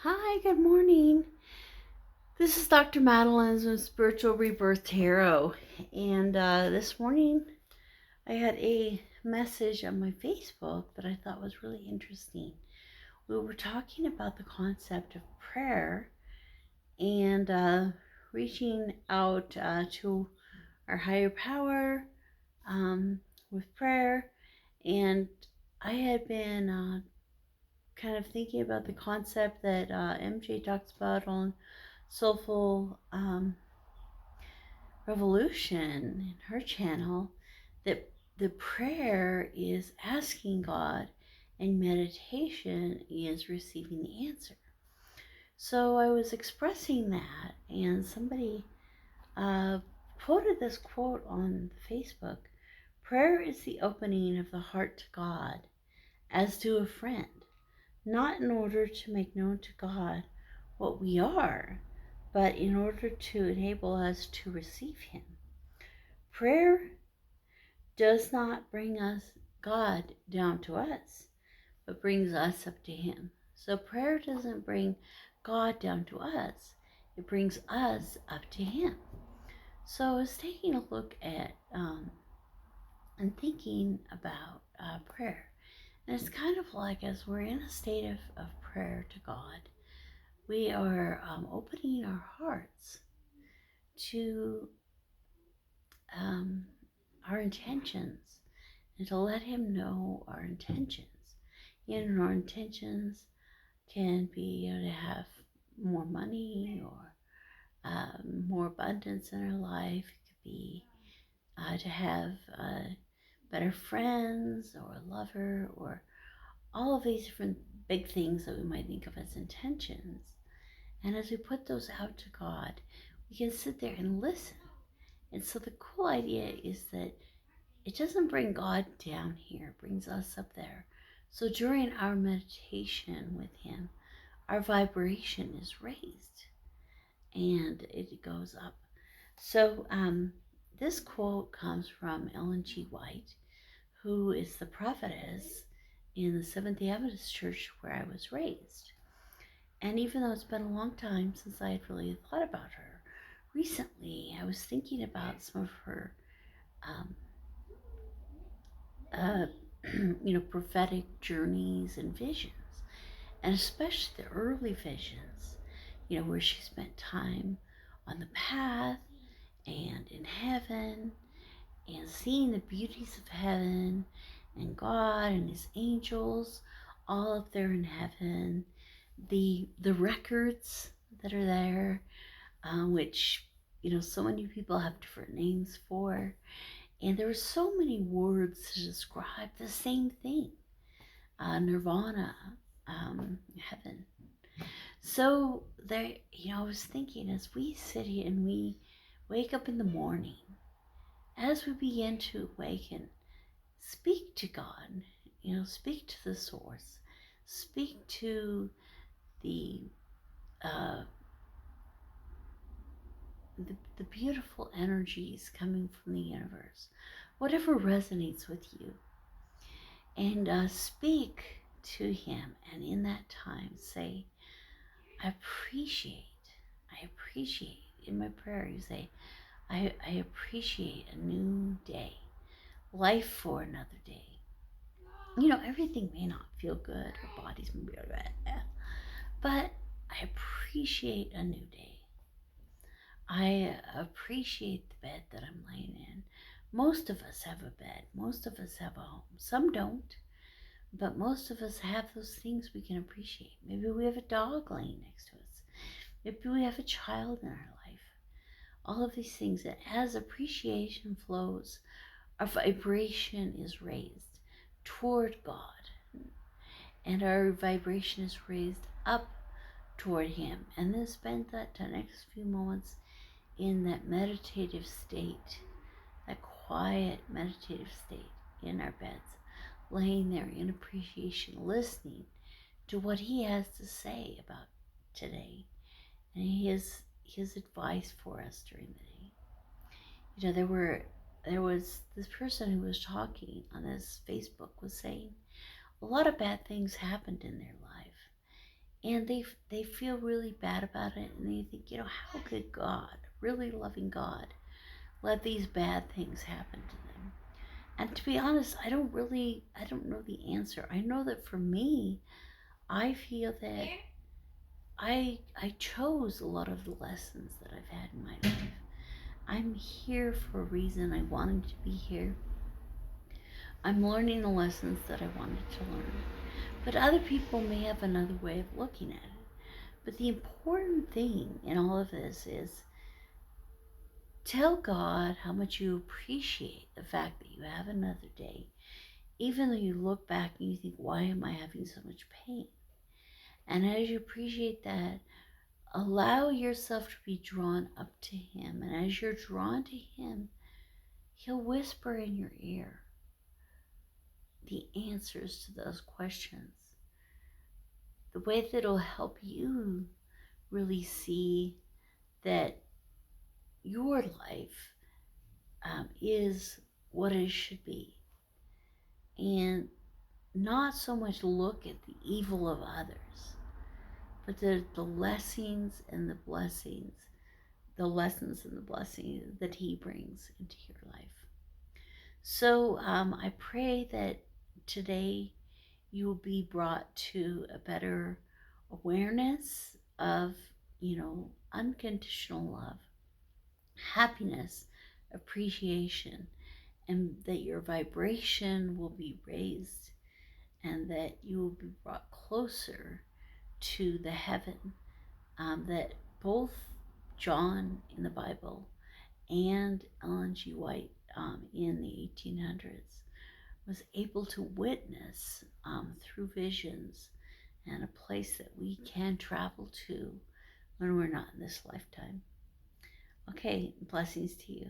Hi, good morning. This is Dr. Madeline's with Spiritual Rebirth Tarot. And this morning I had a message on my Facebook that I thought was really interesting. We were talking about the concept of prayer and reaching out to our higher power with prayer. And I had been kind of thinking about the concept that MJ talks about on Soulful Revolution in her channel, that the prayer is asking God and meditation is receiving the answer. So I was expressing that, and somebody uh, quoted this quote on Facebook: prayer is the opening of the heart to God as to a friend, not in order to make known to God what we are, but in order to enable us to receive Him. Prayer does not bring us God down to us, but brings us up to Him. So prayer doesn't bring God down to us, it brings us up to Him. So I was taking a look at and thinking about prayer. And it's kind of like, as we're in a state of prayer to God, we are opening our hearts to our intentions and to let Him know our intentions. Our intentions can be to have more money or more abundance in our life. It could be to have better friends or a lover, or all of these different big things that we might think of as intentions. And as we put those out to God, we can sit there and listen. And so the cool idea is that it doesn't bring God down here, it brings us up there. So during our meditation with Him, our vibration is raised and it goes up. So this quote comes from Ellen G. White, who is the prophetess in the Seventh-day Adventist Church where I was raised. And even though it's been a long time since I had really thought about her, recently I was thinking about some of her uh, prophetic journeys and visions, and especially the early visions, where she spent time on the path and in heaven and seeing the beauties of heaven and God and His angels all up there in heaven, the records that are there, which so many people have different names for. And there were so many words to describe the same thing: nirvana, heaven. So there, I was thinking, as we sit here and we wake up in the morning, as we begin to awaken, speak to God, speak to the source, speak to the uh, the beautiful energies coming from the universe, whatever resonates with you, and speak to Him. And in that time, say, I appreciate. In my prayer, you say, I appreciate a new day, life for another day. Everything may not feel good, our bodies may be but I appreciate a new day. I appreciate the bed that I'm laying in. Most of us have a bed. Most of us have a home. Some don't, but most of us have those things we can appreciate. Maybe we have a dog laying next to us. Maybe we have a child in our life. All of these things. And as appreciation flows, our vibration is raised toward God. And our vibration is raised up toward Him. And then spend that next few moments in that meditative state, that quiet meditative state in our beds, laying there in appreciation, listening to what He has to say about today and his advice for us during the day. There was this person who was talking on this Facebook was saying a lot of bad things happened in their life, and they feel really bad about it, and they think, how could God, really loving God, let these bad things happen to them? And to be honest, I don't know the answer. I know that for me, I feel that I chose a lot of the lessons that I've had in my life. I'm here for a reason. I wanted to be here. I'm learning the lessons that I wanted to learn. But other people may have another way of looking at it. But the important thing in all of this is tell God how much you appreciate the fact that you have another day, even though you look back and you think, why am I having so much pain? And as you appreciate that, allow yourself to be drawn up to Him. And as you're drawn to Him, He'll whisper in your ear the answers to those questions. The way that it'll help you really see that your life is what it should be. And not so much look at the evil of others, but the blessings and the blessings, the lessons and the blessings that He brings into your life. So I pray that today you will be brought to a better awareness of, unconditional love, happiness, appreciation, and that your vibration will be raised and that you will be brought closer to the heaven that both John in the Bible and Ellen G. White in the 1800s was able to witness through visions, and a place that we can travel to when we're not in this lifetime. Okay, blessings to you.